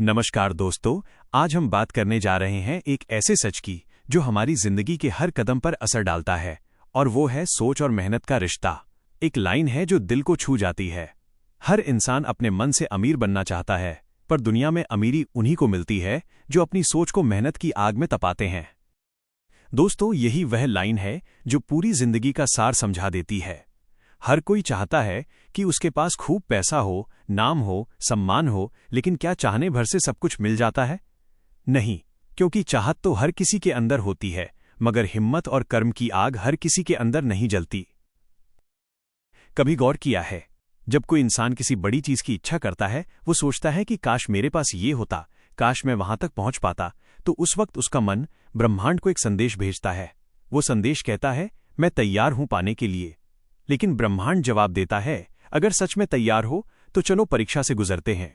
नमस्कार दोस्तों, आज हम बात करने जा रहे हैं एक ऐसे सच की जो हमारी जिंदगी के हर कदम पर असर डालता है, और वो है सोच और मेहनत का रिश्ता। एक लाइन है जो दिल को छू जाती है। हर इंसान अपने मन से अमीर बनना चाहता है, पर दुनिया में अमीरी उन्हीं को मिलती है जो अपनी सोच को मेहनत की आग में तपाते हैं। दोस्तों, यही वह लाइन है जो पूरी जिंदगी का सार समझा देती है। हर कोई चाहता है कि उसके पास खूब पैसा हो, नाम हो, सम्मान हो, लेकिन क्या चाहने भर से सब कुछ मिल जाता है? नहीं, क्योंकि चाहत तो हर किसी के अंदर होती है, मगर हिम्मत और कर्म की आग हर किसी के अंदर नहीं जलती। कभी गौर किया है, जब कोई इंसान किसी बड़ी चीज की इच्छा करता है, वो सोचता है कि काश मेरे पास ये होता, काश मैं वहां तक पहुंच पाता। तो उस वक्त उसका मन ब्रह्मांड को एक संदेश भेजता है। वो संदेश कहता है, मैं तैयार हूं पाने के लिए। लेकिन ब्रह्मांड जवाब देता है, अगर सच में तैयार हो तो चलो परीक्षा से गुजरते हैं।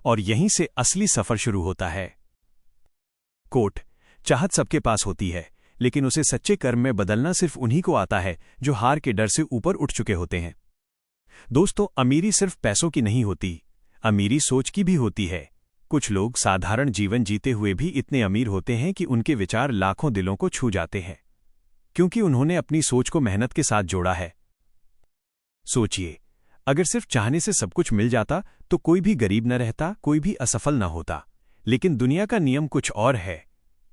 और यहीं से असली सफर शुरू होता है। कोट, चाहत सबके पास होती है, लेकिन उसे सच्चे कर्म में बदलना सिर्फ उन्हीं को आता है जो हार के डर से ऊपर उठ चुके होते हैं। दोस्तों, अमीरी सिर्फ पैसों की नहीं होती, अमीरी सोच की भी होती है। कुछ लोग साधारण जीवन जीते हुए भी इतने अमीर होते हैं कि उनके विचार लाखों दिलों को छू जाते हैं, क्योंकि उन्होंने अपनी सोच को मेहनत के साथ जोड़ा है। सोचिए, अगर सिर्फ चाहने से सब कुछ मिल जाता तो कोई भी गरीब न रहता, कोई भी असफल न होता। लेकिन दुनिया का नियम कुछ और है।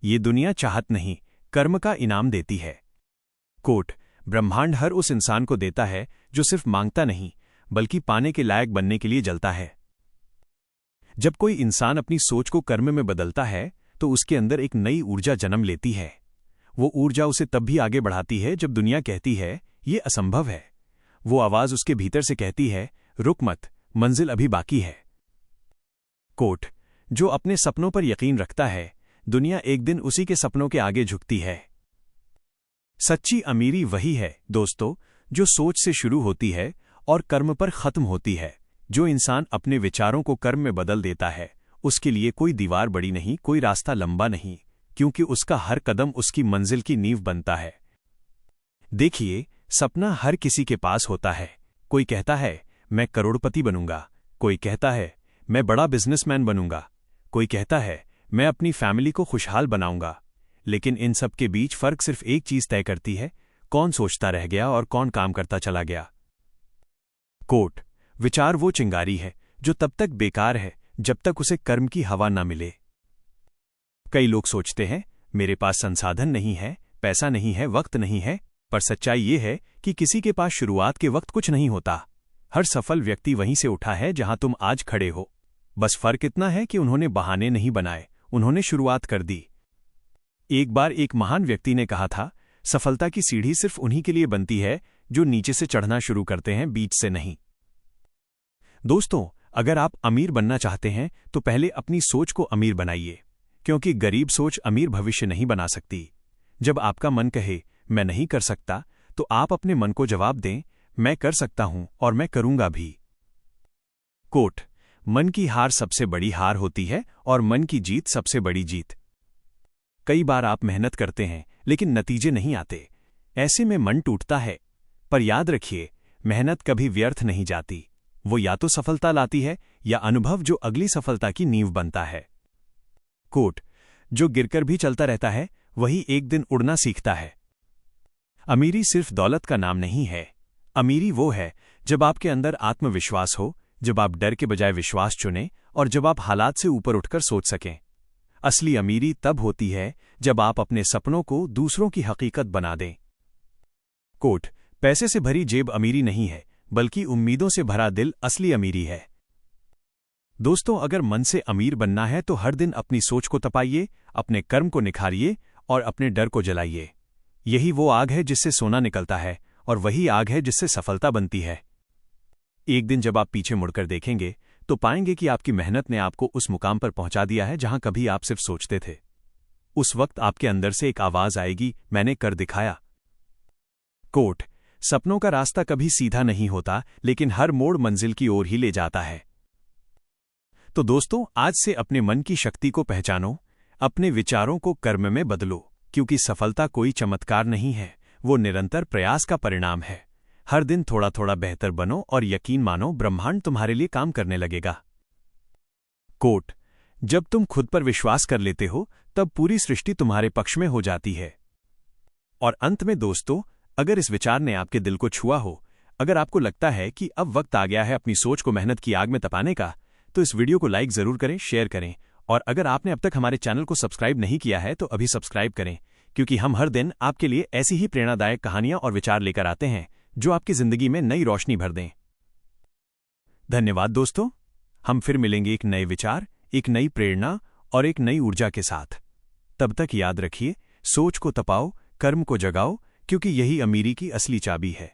ये दुनिया चाहत नहीं, कर्म का इनाम देती है। कोट, ब्रह्मांड हर उस इंसान को देता है जो सिर्फ मांगता नहीं, बल्कि पाने के लायक बनने के लिए जलता है। जब कोई इंसान अपनी सोच को कर्म में बदलता है, तो उसके अंदर एक नई ऊर्जा जन्म लेती है। वो ऊर्जा उसे तब भी आगे बढ़ाती है जब दुनिया कहती है, ये असंभव है। वो आवाज उसके भीतर से कहती है, रुक मत, मंजिल अभी बाकी है। कोट, जो अपने सपनों पर यकीन रखता है, दुनिया एक दिन उसी के सपनों के आगे झुकती है। सच्ची अमीरी वही है दोस्तों, जो सोच से शुरू होती है और कर्म पर खत्म होती है। जो इंसान अपने विचारों को कर्म में बदल देता है, उसके लिए कोई दीवार बड़ी नहीं, कोई रास्ता लंबा नहीं, क्योंकि उसका हर कदम उसकी मंजिल की नींव बनता है। देखिए, सपना हर किसी के पास होता है। कोई कहता है, मैं करोड़पति बनूंगा। कोई कहता है, मैं बड़ा बिजनेसमैन बनूंगा। कोई कहता है, मैं अपनी फैमिली को खुशहाल बनाऊंगा। लेकिन इन सब के बीच फर्क सिर्फ एक चीज तय करती है, कौन सोचता रह गया और कौन काम करता चला गया। कोट, विचार वो चिंगारी है जो तब तक बेकार है जब तक उसे कर्म की हवा न मिले। कई लोग सोचते हैं, मेरे पास संसाधन नहीं है, पैसा नहीं है, वक्त नहीं है, पर सच्चाई ये है कि किसी के पास शुरुआत के वक्त कुछ नहीं होता। हर सफल व्यक्ति वहीं से उठा है जहां तुम आज खड़े हो। बस फर्क इतना है कि उन्होंने बहाने नहीं बनाए, उन्होंने शुरुआत कर दी। एक बार एक महान व्यक्ति ने कहा था, सफलता की सीढ़ी सिर्फ उन्हीं के लिए बनती है जो नीचे से चढ़ना शुरू करते हैं, बीच से नहीं। दोस्तों, अगर आप अमीर बनना चाहते हैं तो पहले अपनी सोच को अमीर बनाइए, क्योंकि गरीब सोच अमीर भविष्य नहीं बना सकती। जब आपका मन कहे, मैं नहीं कर सकता, तो आप अपने मन को जवाब दें, मैं कर सकता हूं और मैं करूंगा भी। कोट, मन की हार सबसे बड़ी हार होती है और मन की जीत सबसे बड़ी जीत। कई बार आप मेहनत करते हैं लेकिन नतीजे नहीं आते, ऐसे में मन टूटता है। पर याद रखिए, मेहनत कभी व्यर्थ नहीं जाती। वो या तो सफलता लाती है या अनुभव जो अगली सफलता की नींव बनता है। कोट, जो गिरकर भी चलता रहता है वही एक दिन उड़ना सीखता है। अमीरी सिर्फ दौलत का नाम नहीं है। अमीरी वो है जब आपके अंदर आत्मविश्वास हो, जब आप डर के बजाय विश्वास चुनें और जब आप हालात से ऊपर उठकर सोच सकें। असली अमीरी तब होती है जब आप अपने सपनों को दूसरों की हकीकत बना दें। कोट, पैसे से भरी जेब अमीरी नहीं है, बल्कि उम्मीदों से भरा दिल असली अमीरी है। दोस्तों, अगर मन से अमीर बनना है तो हर दिन अपनी सोच को तपाइए, अपने कर्म को निखारिए और अपने डर को जलाइए। यही वो आग है जिससे सोना निकलता है, और वही आग है जिससे सफलता बनती है। एक दिन जब आप पीछे मुड़कर देखेंगे तो पाएंगे कि आपकी मेहनत ने आपको उस मुकाम पर पहुंचा दिया है जहां कभी आप सिर्फ सोचते थे। उस वक्त आपके अंदर से एक आवाज आएगी, मैंने कर दिखाया। कोट, सपनों का रास्ता कभी सीधा नहीं होता, लेकिन हर मोड़ मंजिल की ओर ही ले जाता है। तो दोस्तों, आज से अपने मन की शक्ति को पहचानो, अपने विचारों को कर्म में बदलो, क्योंकि सफलता कोई चमत्कार नहीं है, वो निरंतर प्रयास का परिणाम है। हर दिन थोड़ा थोड़ा बेहतर बनो और यकीन मानो, ब्रह्मांड तुम्हारे लिए काम करने लगेगा। कोट, जब तुम खुद पर विश्वास कर लेते हो तब पूरी सृष्टि तुम्हारे पक्ष में हो जाती है। और अंत में दोस्तों, अगर इस विचार ने आपके दिल को छुआ हो, अगर आपको लगता है कि अब वक्त आ गया है अपनी सोच को मेहनत की आग में तपाने का, तो इस वीडियो को लाइक जरूर करें, शेयर करें, और अगर आपने अब तक हमारे चैनल को सब्सक्राइब नहीं किया है तो अभी सब्सक्राइब करें, क्योंकि हम हर दिन आपके लिए ऐसी ही प्रेरणादायक कहानियां और विचार लेकर आते हैं जो आपकी जिंदगी में नई रोशनी भर दें। धन्यवाद दोस्तों, हम फिर मिलेंगे एक नए विचार, एक नई प्रेरणा और एक नई ऊर्जा के साथ। तब तक याद रखिए, सोच को तपाओ, कर्म को जगाओ, क्योंकि यही अमीरी की असली चाबी है।